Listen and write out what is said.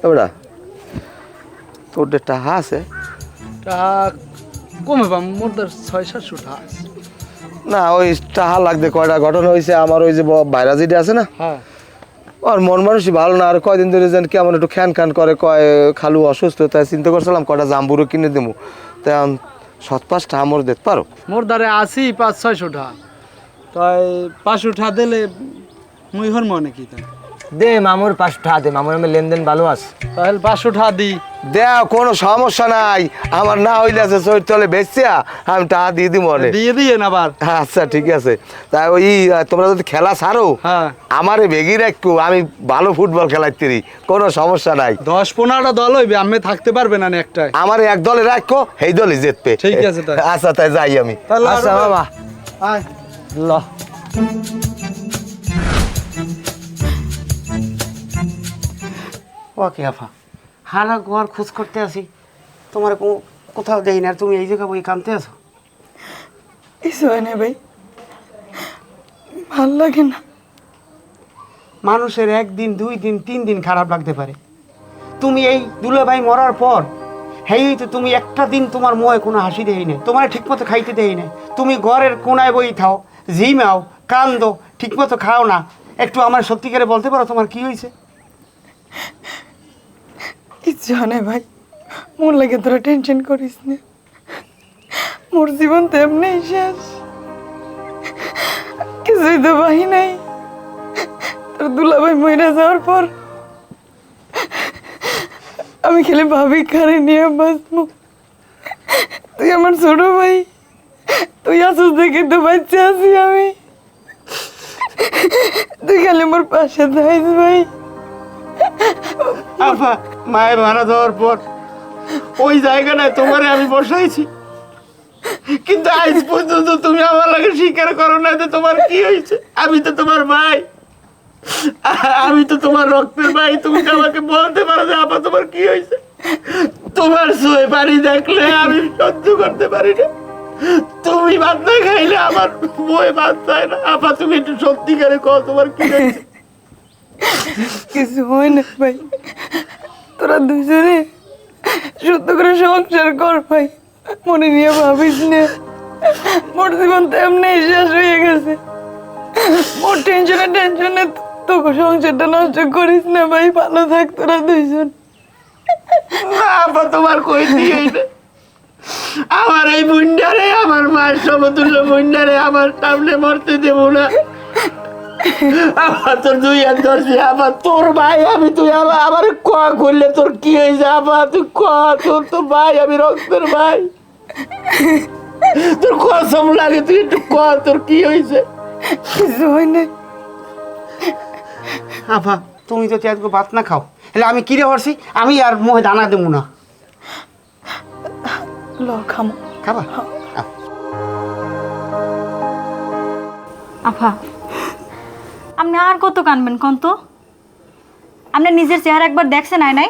এবারা তোর টাকা আছে? টাকা কমে পাম মোর 600-700 টাকা আছে। না ওই টাকা লাগবে। কয়টা ঘটনা হয়েছে আমার, ওই যে ভাইরা যেটা আছে না, হ্যাঁ আর মন মানুষই ভালো না। আর কয়দিন ধরে যেন কেমন একটু খ্যান খ্যান করে, কয় খালু অসুস্থ, তাই চিন্তা করছিলাম কয়টা জাম্বুরও কিনে দেবো। তাই 7-5 টাকা মোর দিতে পারো? মোর দ্বারে আছি 500-600 টাকা, তাই 500 টাকা দিলে মুই হর মনে কি তাই দে মামুর 500 টাকা দে, মামুর আমি লেনদেন ভালো আছে। তাহলে 500 টাকা দিই। দেও, কোনো সমস্যা নাই। আমার না হইলে আছে চোর তলে বেচছিয়া আমি টাকা দিয়ে দিব মনে। দিয়ে দিয়ে না আবার। আচ্ছা ঠিক আছে। তাই ওই তোমরা যদি খেলা ছাড়ো হ্যাঁ আমারে বেগি রাখো, আমি ভালো ফুটবল খেলাইতেরি, কোনো সমস্যা নাই। 10-15টা দল হইবে, আমি থাকতে পারবে না একটাই। আমার এক দলে রাখো, এই দলে জিতবে। ঠিক আছে তাই। আচ্ছা তাই যাই আমি। তাহলে আচ্ছা আরো- মামা আয়। ল। ওকে আফা, হারা গোয়ার খোঁজ করতে আসি, তোমার কোথাও দেই না, আর তুমি এই জায়গা বই কানতে আছো। কিছু হয় না ভাই, ভাল লাগে না। মানুষের 1 দিন 2 দিন 3 দিন খারাপ লাগতে পারে। তুমি এই দুলাভাই মরার পর হেই তো তুমি একটা দিন তোমার মুখে কোনো হাসি দেই না, তোমার ঠিকমতো খাইতে দেই না। তুমি ঘরের কোনায় বই থাও, ঝিমাও, কান্দো, ঠিকমতো খাও না। একটু আমার সত্যি করে বলতে পারো তোমার কি হয়েছে? কিচ্ছু হয় না ভাই, মোর লাগে তোরা টেনশন করিস না। মোর জীবন তো এমনি শেষ, কিছুই তো বাহি নাই। তোর দুলাভাই মইরা যাওয়ার পর আমি খেলে ভাবি কারে নিয়ে বাঁচবো। তুই আমার ছোট ভাই, তুই আসুস দেখে তো বাচ্চা আছি আমি। তুই খালি মোর পাশে থাইস ভাই। আফা, মায়ের মারা যাওয়ার পর ওই জায়গাটায় তোমারে আমি বসাইছি, কিন্তু আজ পর্যন্ত তুমি আমার লাগে স্বীকার করো না যে তোমার কি হয়েছে। আমি তো তোমার ভাই, আমি তো তোমার রক্তের ভাই। তুমি তো আমাকে বলতে পারো যে আপা তোমার কি হয়েছে। তোমার সয়ে পানি দেখলে আমি সহ্য করতে পারি না। তুমি ভাত না খাইলে আমার বই ভাত চায় না। আপা তুমি একটু সত্যিকারে কও তোমার কি হয়েছে। কিছু হয় না ভাই, তোরা দুজনে সত্য করে সংসার কর ভাই, মনে নিয়ে ভাবিস না। মোর জীবন তো এমনি শেষ হয়ে গেছে। মোর টেনশনে তোকে সংসারটা নষ্ট করিস না ভাই, ভালো থাক তোরা দুইজন। না আপা, তোমার কই দিয়ে আমার এই বুন্ডারে, আমার মায়ের সমতুল্য বুন্ডারে আমার সামনে মরতে দেবো না। আমার তোর দুই হাত ধরছি। আবার তোর ভাই আমি, তুই আমার ক করলে তোর কি হয়েছে? আবার তুই ক, তোর তো ভাই, আমি রক্তের ভাই। তোর কসম লাগে, তুই একটু ক তোর কি হয়েছে। কিছু হয় না। আফা তুমি তো আজকে ভাত না খাও, তাহলে আমি কিরে হরছি, আমি আর মুখে দানা দেবো না। ল খামো। খাবা? আফা, আপনি আর কত কানবেন কন তো? আপনি নিজের চেহারা একবার দেখছেন আয়নায়?